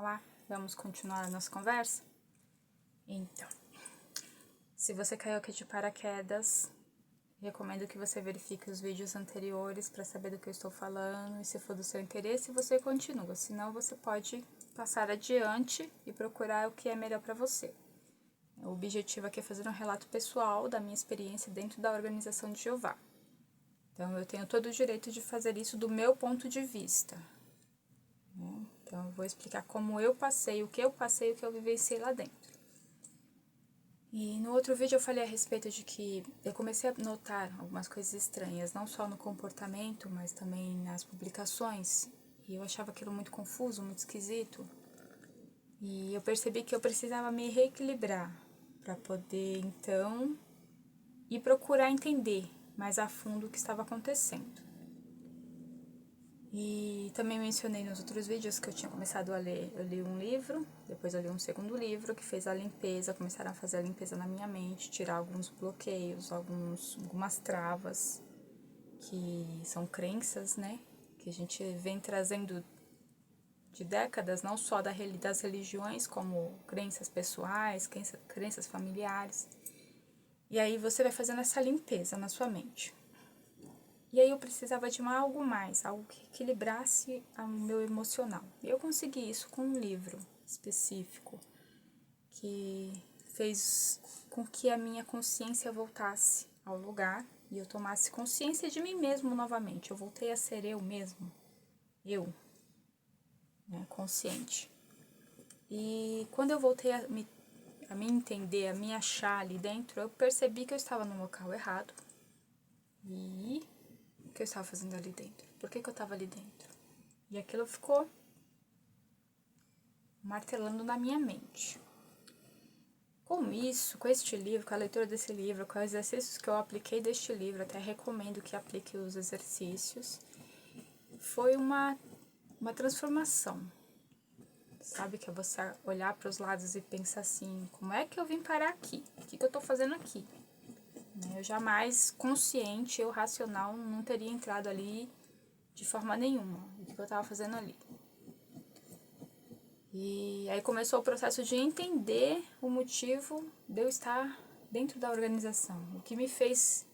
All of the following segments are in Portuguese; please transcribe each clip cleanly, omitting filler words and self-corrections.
Olá, vamos continuar a nossa conversa? Então, se você caiu aqui de paraquedas, recomendo que você verifique os vídeos anteriores para saber do que eu estou falando e se for do seu interesse, você continua, senão você pode passar adiante e procurar o que é melhor para você. O objetivo aqui é fazer um relato pessoal da minha experiência dentro da Organização de Jeová. Então, eu tenho todo o direito de fazer isso do meu ponto de vista. Então, eu vou explicar como eu passei, o que eu vivenciei lá dentro. E no outro vídeo eu falei a respeito de que eu comecei a notar algumas coisas estranhas, não só no comportamento, mas também nas publicações. E eu achava aquilo muito confuso, muito esquisito. E eu percebi que eu precisava me reequilibrar para poder, então, ir procurar entender mais a fundo o que estava acontecendo. E também mencionei nos outros vídeos que eu tinha começado a ler. Eu li um livro, depois eu li um segundo livro que fez a limpeza, começaram a fazer a limpeza na minha mente, tirar alguns bloqueios, algumas travas, que são crenças, né? Que a gente vem trazendo de décadas, não só das religiões, como crenças pessoais, crenças familiares. E aí você vai fazendo essa limpeza na sua mente. E aí eu precisava de algo mais, algo que equilibrasse o meu emocional. E eu consegui isso com um livro específico, que fez com que a minha consciência voltasse ao lugar e eu tomasse consciência de mim mesmo novamente. Eu voltei a ser eu mesmo, eu, né, consciente. E quando eu voltei a me entender, a me achar ali dentro, eu percebi que eu estava no local errado. E o que eu estava fazendo ali dentro? Por que eu estava ali dentro? E aquilo ficou martelando na minha mente. Com isso, com este livro, com a leitura desse livro, com os exercícios que eu apliquei deste livro, até recomendo que aplique os exercícios, foi uma transformação. Sabe, que é você olhar para os lados e pensar assim, como é que eu vim parar aqui? O que eu estou fazendo aqui? Eu jamais, consciente, eu racional, não teria entrado ali de forma nenhuma. O que eu estava fazendo ali? E aí começou o processo de entender o motivo de eu estar dentro da organização. O que me fez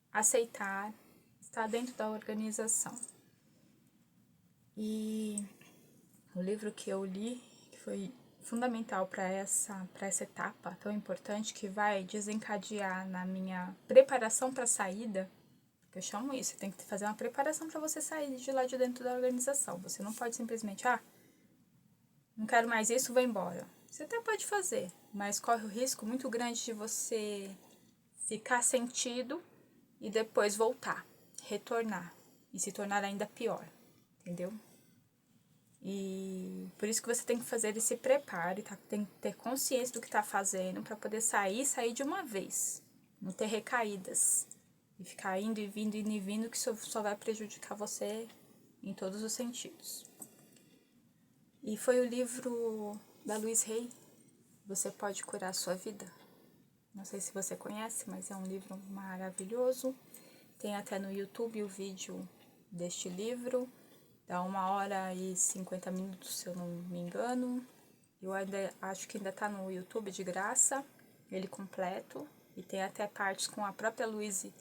aceitar estar dentro da organização. E o livro que eu li, que foi fundamental para essa etapa tão importante, que vai desencadear na minha preparação para a saída, que eu chamo isso, você tem que fazer uma preparação para você sair de lá de dentro da organização. Você não pode simplesmente, não quero mais isso, vou embora. Você até pode fazer, mas corre o risco muito grande de você ficar sentido e depois voltar, retornar e se tornar ainda pior, entendeu? E por isso que você tem que fazer esse preparo, tá? Tem que ter consciência do que tá fazendo para poder sair de uma vez, não ter recaídas e ficar indo e vindo que só vai prejudicar você em todos os sentidos. E foi o livro da Louise Hay, Você Pode Curar a Sua Vida. Não sei se você conhece, mas é um livro maravilhoso. Tem até no YouTube o vídeo deste livro. Dá 1h50, se eu não me engano. Eu ainda acho que ainda tá no YouTube de graça, ele completo. E tem até partes com a própria Louise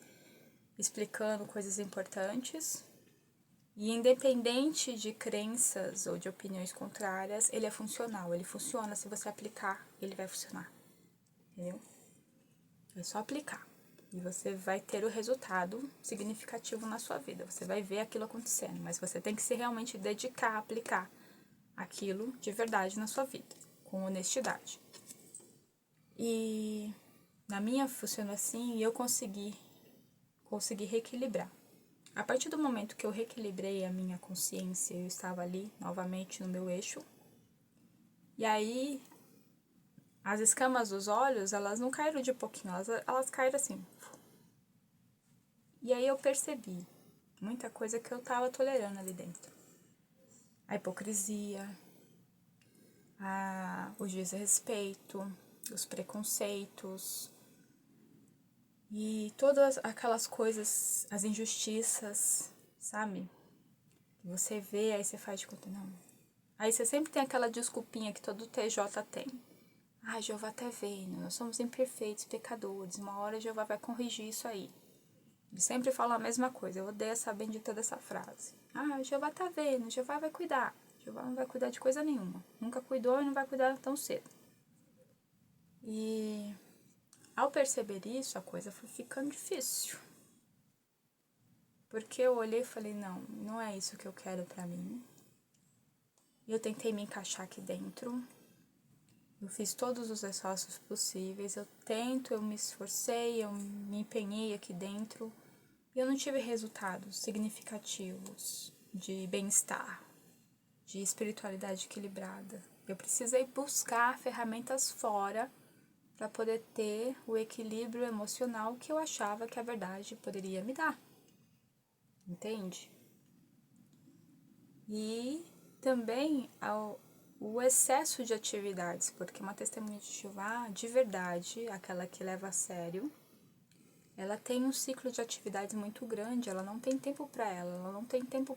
explicando coisas importantes. E independente de crenças ou de opiniões contrárias, ele é funcional. Ele funciona, se você aplicar, ele vai funcionar. Entendeu? É só aplicar. E você vai ter o resultado significativo na sua vida. Você vai ver aquilo acontecendo, mas você tem que se realmente dedicar a aplicar aquilo de verdade na sua vida, com honestidade. E na minha funcionou assim e eu consegui reequilibrar. A partir do momento que eu reequilibrei a minha consciência, eu estava ali novamente no meu eixo. E aí as escamas dos olhos, elas não caíram de pouquinho, elas caíram assim. E aí eu percebi muita coisa que eu tava tolerando ali dentro. A hipocrisia, o desrespeito, os preconceitos e todas aquelas coisas, as injustiças, sabe? Que você vê, aí você faz de conta, não, Aí você sempre tem aquela desculpinha que todo TJ tem. Ah, Jeová tá vendo, nós somos imperfeitos, pecadores, uma hora Jeová vai corrigir isso aí. Ele sempre fala a mesma coisa, eu odeio essa bendita dessa frase. Ah, Jeová tá vendo, Jeová vai cuidar. Jeová não vai cuidar de coisa nenhuma. Nunca cuidou e não vai cuidar tão cedo. E ao perceber isso, a coisa foi ficando difícil. Porque eu olhei e falei, não é isso que eu quero pra mim. Eu tentei me encaixar aqui dentro. Eu fiz todos os esforços possíveis. Eu me esforcei, eu me empenhei aqui dentro. E eu não tive resultados significativos de bem-estar, de espiritualidade equilibrada. Eu precisei buscar ferramentas fora para poder ter o equilíbrio emocional que eu achava que a verdade poderia me dar. Entende? E também o excesso de atividades, porque uma testemunha de Jeová, de verdade, aquela que leva a sério, ela tem um ciclo de atividades muito grande, ela não tem tempo para ela não tem tempo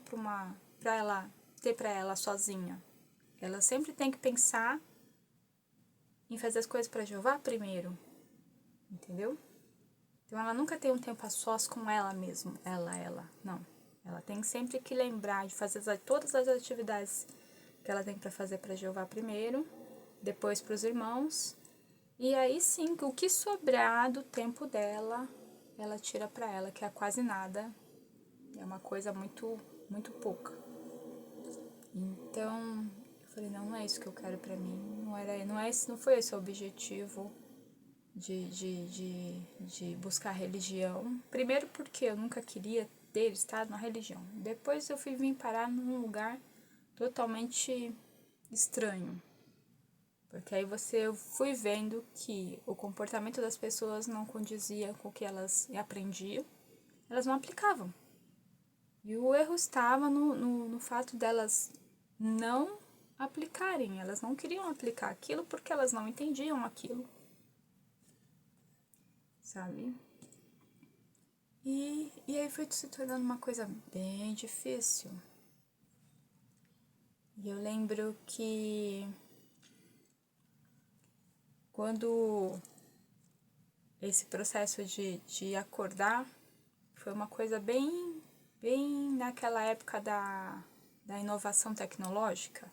para ela ter para ela sozinha. Ela sempre tem que pensar em fazer as coisas para Jeová primeiro, entendeu? Então ela nunca tem um tempo a sós com ela mesma, não. Ela tem sempre que lembrar de fazer todas as atividades que ela tem para fazer para Jeová primeiro, depois para os irmãos, e aí sim, o que sobrar do tempo dela, ela tira para ela, que é quase nada, é uma coisa muito, muito pouca. Então, eu falei, não é isso que eu quero para mim, não foi esse o objetivo de buscar religião. Primeiro porque eu nunca queria ter estado na religião. Depois eu fui vir parar num lugar totalmente estranho. Porque aí eu fui vendo que o comportamento das pessoas não condizia com o que elas aprendiam. Elas não aplicavam. E o erro estava no fato delas não aplicarem. Elas não queriam aplicar aquilo porque elas não entendiam aquilo. Sabe? E aí foi se tornando uma coisa bem difícil. E eu lembro que quando esse processo de acordar foi uma coisa bem naquela época da inovação tecnológica,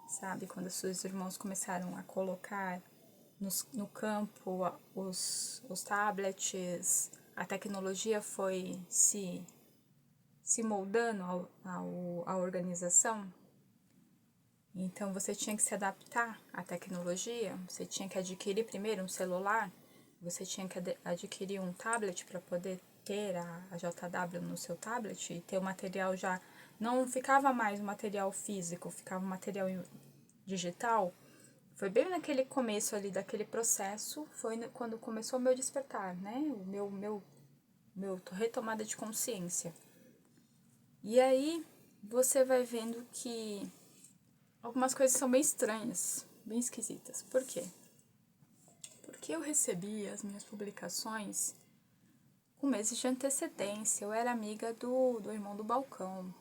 sabe? Quando os seus irmãos começaram a colocar no campo os tablets, a tecnologia foi se moldando à organização. Então você tinha que se adaptar à tecnologia, você tinha que adquirir primeiro um celular, você tinha que adquirir um tablet para poder ter a JW no seu tablet e ter o material já. Não ficava mais o material físico, ficava o material digital. Foi bem naquele começo ali daquele processo, foi quando começou o meu despertar, né? O meu retomada de consciência. E aí você vai vendo que algumas coisas são bem estranhas, bem esquisitas. Por quê? Porque eu recebi as minhas publicações com meses de antecedência. Eu era amiga do irmão do balcão.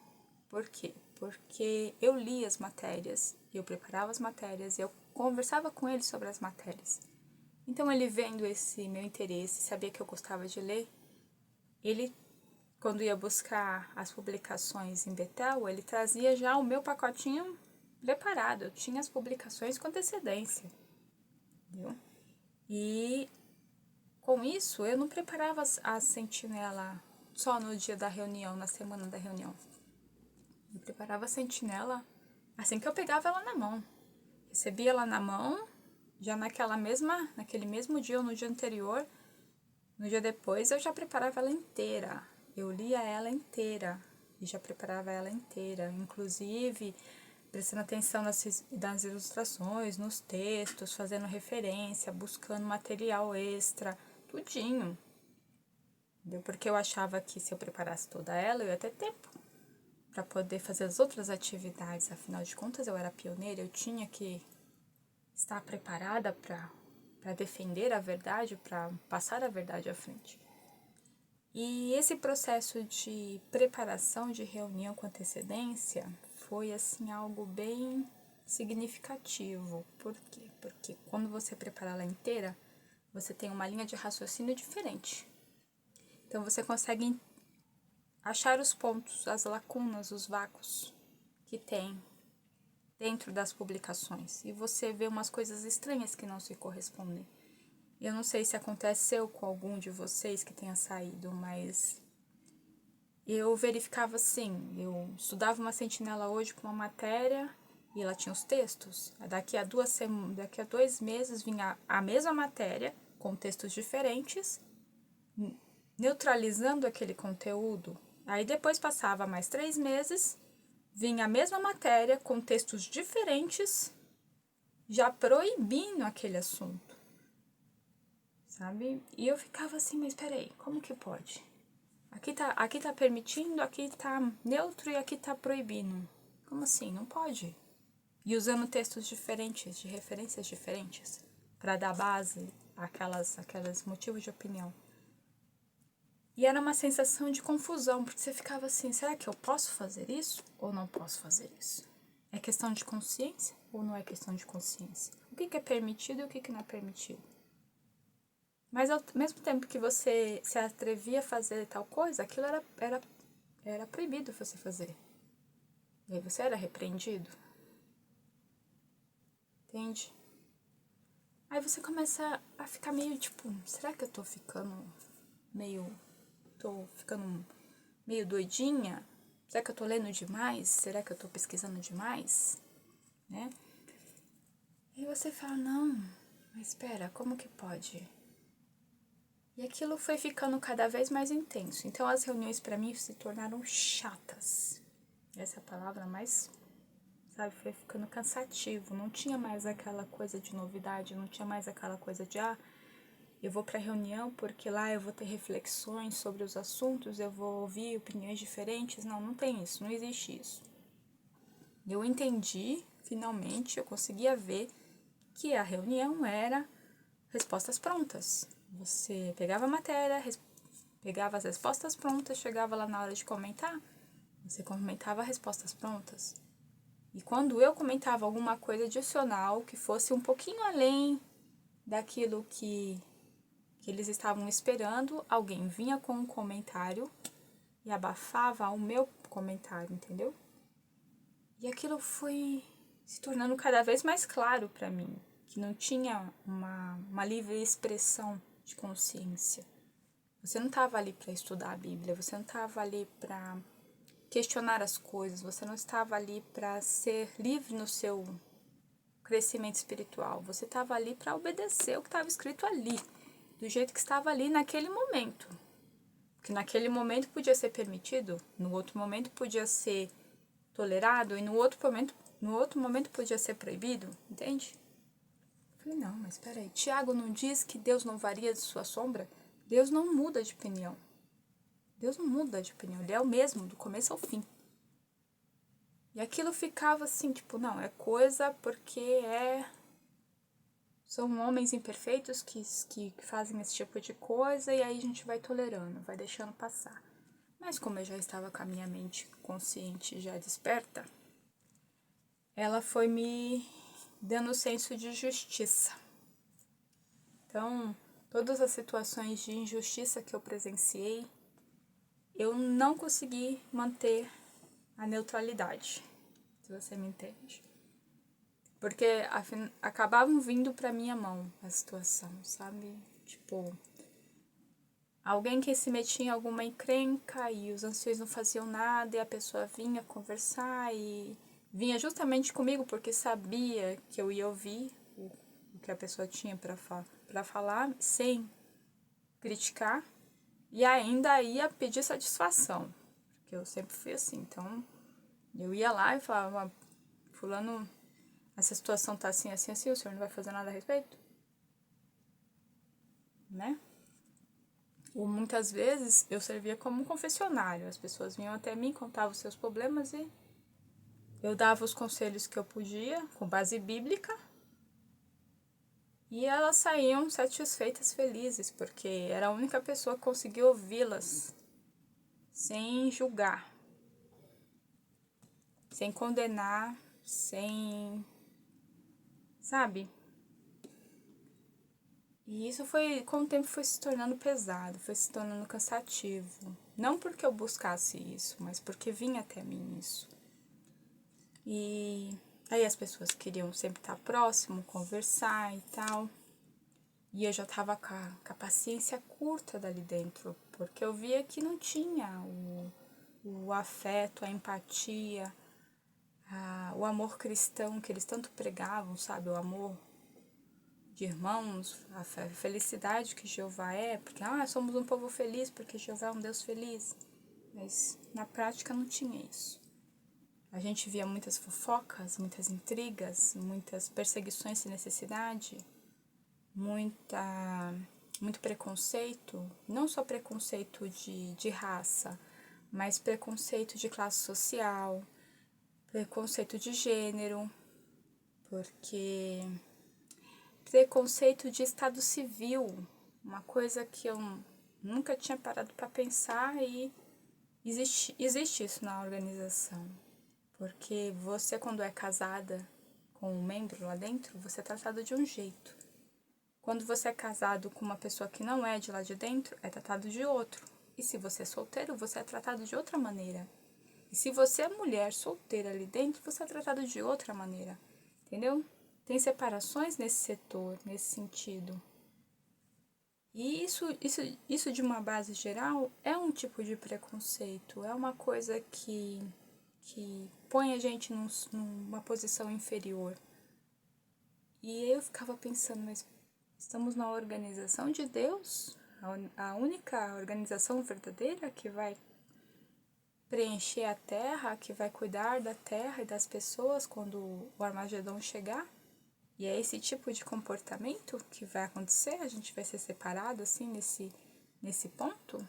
Por quê? Porque eu li as matérias, eu preparava as matérias, eu conversava com ele sobre as matérias. Então ele vendo esse meu interesse, sabia que eu gostava de ler, ele, quando ia buscar as publicações em Betel, ele trazia já o meu pacotinho preparado, eu tinha as publicações com antecedência, entendeu? E com isso eu não preparava a sentinela só no dia da reunião, na semana da reunião. Eu preparava a sentinela assim que eu pegava ela na mão. Recebia ela na mão, já naquele mesmo dia ou no dia anterior. No dia depois eu já preparava ela inteira. Eu lia ela inteira e já preparava ela inteira. Inclusive, prestando atenção nas ilustrações, nos textos, fazendo referência, buscando material extra, tudinho. Entendeu? Porque eu achava que se eu preparasse toda ela, eu ia ter tempo para poder fazer as outras atividades. Afinal de contas, eu era pioneira, eu tinha que estar preparada para defender a verdade, para passar a verdade à frente. E esse processo de preparação de reunião com antecedência foi assim algo bem significativo. Por quê? Porque quando você prepara ela inteira, você tem uma linha de raciocínio diferente. Então você consegue achar os pontos, as lacunas, os vácuos que tem dentro das publicações. E você vê umas coisas estranhas que não se correspondem. Eu não sei se aconteceu com algum de vocês que tenha saído, mas eu verificava assim, eu estudava uma sentinela hoje com uma matéria e ela tinha os textos. Daqui a 2 meses vinha a mesma matéria com textos diferentes, neutralizando aquele conteúdo. Aí depois passava mais 3 meses, vinha a mesma matéria com textos diferentes, já proibindo aquele assunto, sabe? E eu ficava assim, mas peraí, como que pode? Aqui tá permitindo, aqui tá neutro e aqui tá proibindo. Como assim? Não pode. E usando textos diferentes, de referências diferentes, para dar base àquelas motivos de opinião. E era uma sensação de confusão, porque você ficava assim, será que eu posso fazer isso ou não posso fazer isso? É questão de consciência ou não é questão de consciência? O que é permitido e o que não é permitido? Mas ao mesmo tempo que você se atrevia a fazer tal coisa, aquilo era proibido você fazer. E aí você era repreendido. Entende? Aí você começa a ficar meio tipo, será que eu tô ficando meio doidinha? Será que eu tô lendo demais? Será que eu tô pesquisando demais? Né? E você fala, não, mas espera, como que pode? E aquilo foi ficando cada vez mais intenso. Então as reuniões para mim se tornaram chatas. Essa é a palavra mais, sabe, foi ficando cansativo. Não tinha mais aquela coisa de novidade, não tinha mais aquela coisa de, eu vou para reunião porque lá eu vou ter reflexões sobre os assuntos, eu vou ouvir opiniões diferentes. Não, não tem isso, não existe isso. Eu entendi, finalmente, eu conseguia ver que a reunião era respostas prontas. Você pegava a matéria, pegava as respostas prontas, chegava lá na hora de comentar, você comentava respostas prontas. E quando eu comentava alguma coisa adicional que fosse um pouquinho além daquilo que eles estavam esperando, alguém vinha com um comentário e abafava o meu comentário, entendeu? E aquilo foi se tornando cada vez mais claro para mim, que não tinha uma livre expressão de consciência. Você não estava ali para estudar a Bíblia, você não estava ali para questionar as coisas, você não estava ali para ser livre no seu crescimento espiritual, você estava ali para obedecer o que estava escrito ali, do jeito que estava ali naquele momento. Porque naquele momento podia ser permitido, no outro momento podia ser tolerado e no outro momento podia ser proibido, entende? Eu falei, não, mas peraí, Tiago não diz que Deus não varia de sua sombra? Deus não muda de opinião. Deus não muda de opinião, ele é o mesmo, do começo ao fim. E aquilo ficava assim, tipo, não, é coisa porque são homens imperfeitos que fazem esse tipo de coisa e aí a gente vai tolerando, vai deixando passar. Mas como eu já estava com a minha mente consciente já desperta, ela foi me dando senso de justiça. Então, todas as situações de injustiça que eu presenciei, eu não consegui manter a neutralidade, se você me entende. Porque acabavam vindo pra minha mão a situação, sabe? Tipo, alguém que se metia em alguma encrenca e os anciões não faziam nada e a pessoa vinha conversar e vinha justamente comigo porque sabia que eu ia ouvir o que a pessoa tinha pra falar sem criticar e ainda ia pedir satisfação, porque eu sempre fui assim. Então, eu ia lá e falava, fulano, essa situação tá assim, assim, assim, o senhor não vai fazer nada a respeito? Né? Ou muitas vezes eu servia como um confessionário. As pessoas vinham até mim, contavam os seus problemas e eu dava os conselhos que eu podia, com base bíblica, e elas saíam satisfeitas, felizes, porque era a única pessoa que conseguia ouvi-las sem julgar, sem condenar, sem, sabe? E isso foi, com o tempo foi se tornando pesado, foi se tornando cansativo. Não porque eu buscasse isso, mas porque vinha até mim isso. E aí as pessoas queriam sempre estar próximo, conversar e tal. E eu já tava com a paciência curta dali dentro, porque eu via que não tinha o afeto, a empatia, o amor cristão que eles tanto pregavam, sabe? O amor de irmãos, a felicidade que Jeová é, porque somos um povo feliz porque Jeová é um Deus feliz. Mas na prática não tinha isso. A gente via muitas fofocas, muitas intrigas, muitas perseguições sem necessidade, muito preconceito, não só preconceito de raça, mas preconceito de classe social, preconceito de gênero, porque preconceito de estado civil, uma coisa que eu nunca tinha parado para pensar e existe isso na organização. Porque você, quando é casada com um membro lá dentro, você é tratado de um jeito. Quando você é casado com uma pessoa que não é de lá de dentro, é tratado de outro. E se você é solteiro, você é tratado de outra maneira. E se você é mulher solteira ali dentro, você é tratado de outra maneira. Entendeu? Tem separações nesse setor, nesse sentido. E isso de uma base geral é um tipo de preconceito, é uma coisa que põe a gente numa posição inferior. E eu ficava pensando, mas estamos na organização de Deus? A única organização verdadeira que vai preencher a terra, que vai cuidar da terra e das pessoas quando o Armagedon chegar? E é esse tipo de comportamento que vai acontecer? A gente vai ser separado assim nesse ponto?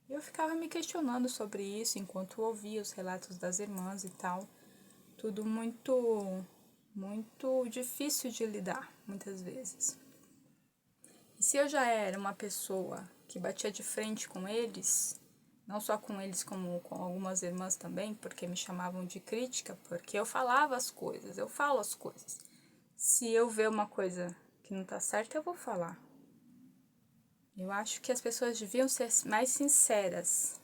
Eu ficava me questionando sobre isso enquanto ouvia os relatos das irmãs e tal. Tudo muito difícil de lidar, muitas vezes. E se eu já era uma pessoa que batia de frente com eles, não só com eles, como com algumas irmãs também, porque me chamavam de crítica, porque eu falava as coisas, eu falo as coisas. Se eu ver uma coisa que não tá certa, eu vou falar. Eu acho que as pessoas deviam ser mais sinceras,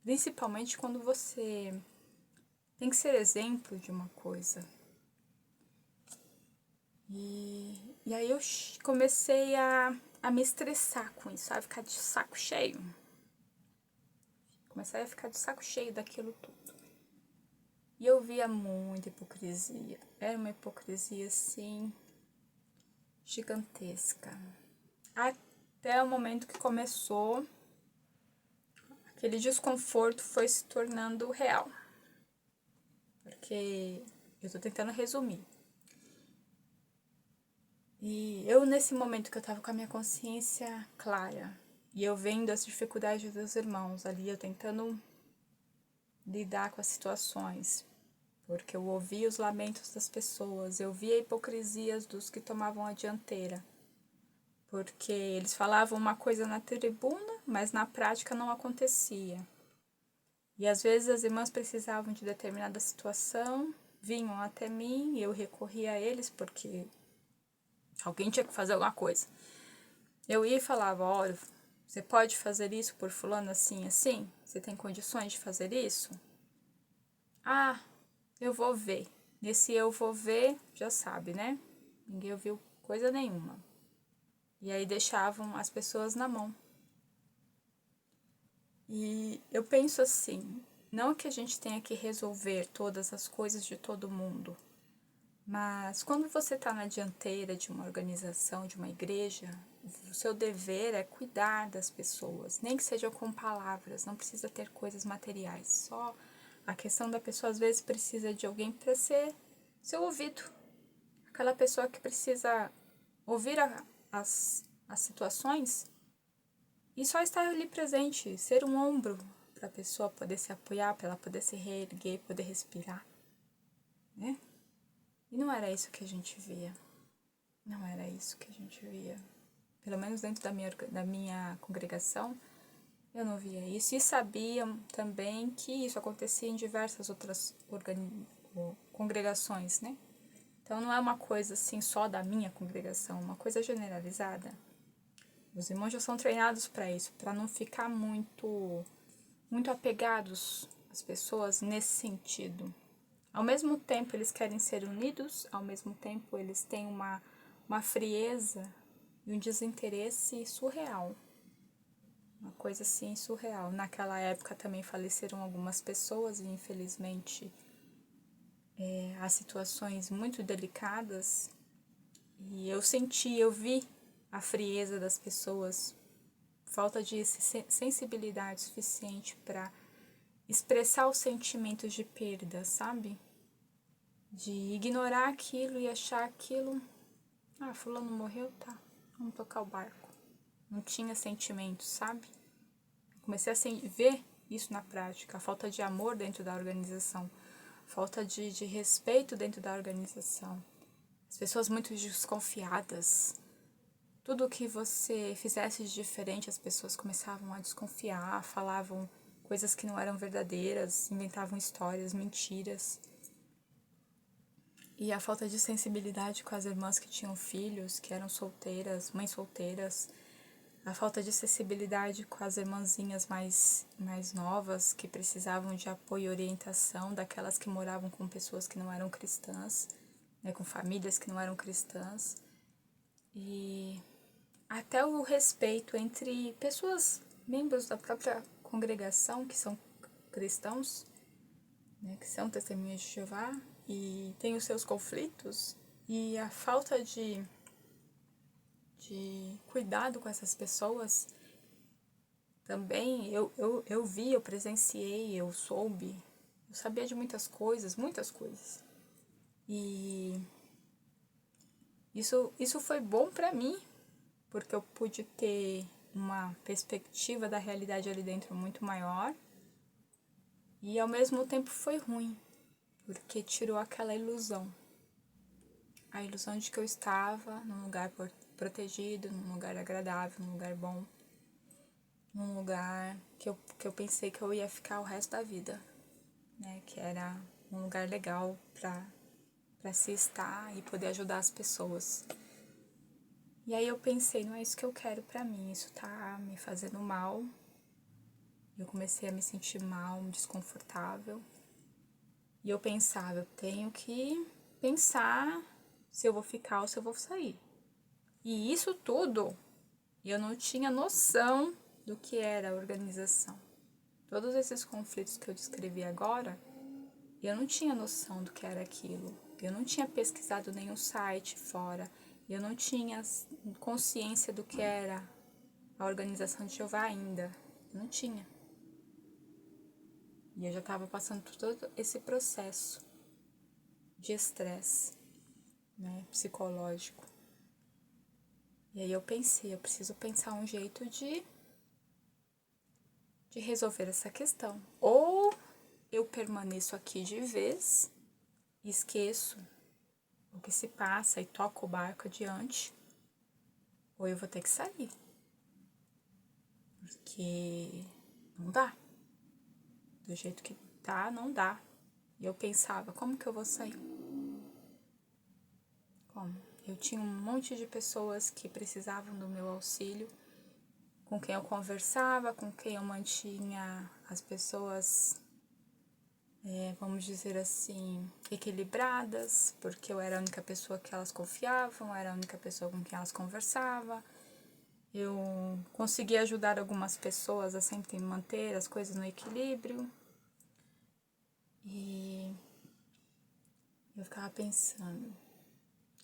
principalmente quando você tem que ser exemplo de uma coisa. E aí eu comecei a me estressar com isso, a ficar de saco cheio. Comecei a ficar de saco cheio daquilo tudo. E eu via muita hipocrisia. Era uma hipocrisia, assim, gigantesca. Até o momento que começou, aquele desconforto foi se tornando real. Porque eu tô tentando resumir. E eu, nesse momento que eu tava com a minha consciência clara, e eu vendo as dificuldades dos irmãos ali, eu tentando lidar com as situações, porque eu ouvia os lamentos das pessoas, eu via a hipocrisia dos que tomavam a dianteira, porque eles falavam uma coisa na tribuna, mas na prática não acontecia. E às vezes as irmãs precisavam de determinada situação, vinham até mim e eu recorria a eles porque alguém tinha que fazer alguma coisa. Eu ia e falava, olha, você pode fazer isso por fulano assim, assim? Você tem condições de fazer isso? Ah, eu vou ver. Nesse eu vou ver, já sabe, né? Ninguém ouviu coisa nenhuma. E aí deixavam as pessoas na mão. E eu penso assim, não que a gente tenha que resolver todas as coisas de todo mundo, mas quando você está na dianteira de uma organização, de uma igreja, o seu dever é cuidar das pessoas, nem que seja com palavras, não precisa ter coisas materiais, só a questão da pessoa às vezes precisa de alguém para ser seu ouvido, aquela pessoa que precisa ouvir as situações e só estar ali presente, ser um ombro para a pessoa poder se apoiar, para ela poder se reerguer, poder respirar, né? E não era isso que a gente via. Não era isso que a gente via. Pelo menos dentro da minha congregação, Eu não via isso. E sabia também que isso acontecia em diversas outras congregações, né? Então não é uma coisa assim só da minha congregação, uma coisa generalizada. Os irmãos já são treinados para isso, para não ficar muito apegados às pessoas nesse sentido. Ao mesmo tempo eles querem ser unidos, ao mesmo tempo eles têm uma frieza e um desinteresse surreal. Uma coisa assim surreal. Naquela época também faleceram algumas pessoas e infelizmente há situações muito delicadas. E eu vi a frieza das pessoas, falta de sensibilidade suficiente para expressar os sentimentos de perda, sabe? De ignorar aquilo e achar aquilo, fulano morreu, tá, vamos tocar o barco. Não tinha sentimentos, sabe? Comecei a ver isso na prática, a falta de amor dentro da organização, falta de respeito dentro da organização. As pessoas muito desconfiadas. Tudo que você fizesse de diferente, as pessoas começavam a desconfiar, falavam coisas que não eram verdadeiras, inventavam histórias, mentiras. E a falta de sensibilidade com as irmãs que tinham filhos, que eram solteiras, mães solteiras. A falta de sensibilidade com as irmãzinhas mais novas, que precisavam de apoio e orientação, daquelas que moravam com pessoas que não eram cristãs, né, com famílias que não eram cristãs. E até o respeito entre pessoas, membros da própria congregação, que são cristãos, né, que são testemunhas de Jeová, e têm os seus conflitos, e a falta de cuidado com essas pessoas, também eu vi, eu presenciei, eu soube, eu sabia de muitas coisas. E isso foi bom pra mim, porque eu pude ter uma perspectiva da realidade ali dentro muito maior. E ao mesmo tempo foi ruim, porque tirou aquela ilusão. A ilusão de que eu estava num lugar protegido, num lugar agradável, num lugar bom. Num lugar que eu pensei que eu ia ficar o resto da vida, né? Que era um lugar legal pra se estar e poder ajudar as pessoas. E aí eu pensei, não é isso que eu quero pra mim, isso tá me fazendo mal. Eu comecei a me sentir mal, desconfortável. E eu pensava, eu tenho que pensar se eu vou ficar ou se eu vou sair. E isso tudo, eu não tinha noção do que era a organização. Todos esses conflitos que eu descrevi agora, eu não tinha noção do que era aquilo. Eu não tinha pesquisado nenhum site fora. Eu não tinha consciência do que era a organização de Jeová ainda. Eu não tinha. E eu já estava passando por todo esse processo de estresse, né, psicológico. E aí eu pensei, eu preciso pensar um jeito de resolver essa questão. Ou eu permaneço aqui de vez, esqueço o que se passa e toco o barco adiante, ou eu vou ter que sair. Porque não dá. Do jeito que tá, não dá. E eu pensava, como que eu vou sair? Como? Eu tinha um monte de pessoas que precisavam do meu auxílio, com quem eu conversava, com quem eu mantinha as pessoas, vamos dizer assim, equilibradas, porque eu era a única pessoa que elas confiavam, era a única pessoa com quem elas conversavam. Eu consegui ajudar algumas pessoas a sempre manter as coisas no equilíbrio. E eu ficava pensando,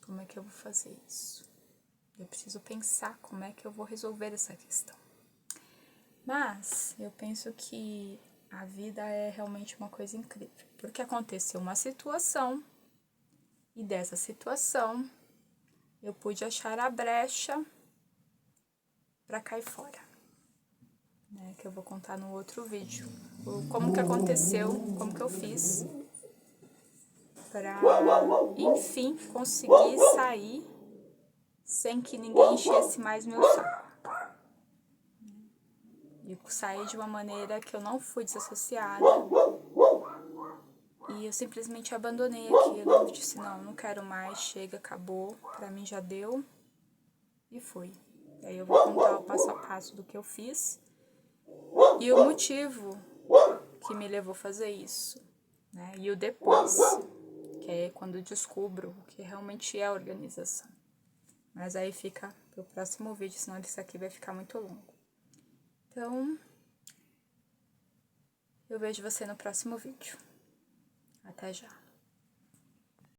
como é que eu vou fazer isso? Eu preciso pensar como é que eu vou resolver essa questão. Mas eu penso que a vida é realmente uma coisa incrível. Porque aconteceu uma situação, e dessa situação eu pude achar a brecha para cair fora. Né, que eu vou contar no outro vídeo. Como que aconteceu, como que eu fiz para, enfim, conseguir sair sem que ninguém enchesse mais meu saco. E saí de uma maneira que eu não fui desassociada. E eu simplesmente abandonei aquilo. Eu disse, não quero mais, chega, acabou. Pra mim já deu. E fui. Aí eu vou contar o passo a passo do que eu fiz. E o motivo que me levou a fazer isso. Né? E o depois. Que é quando eu descubro o que realmente é a organização. Mas aí fica pro próximo vídeo, senão isso aqui vai ficar muito longo. Então, eu vejo você no próximo vídeo. Até já!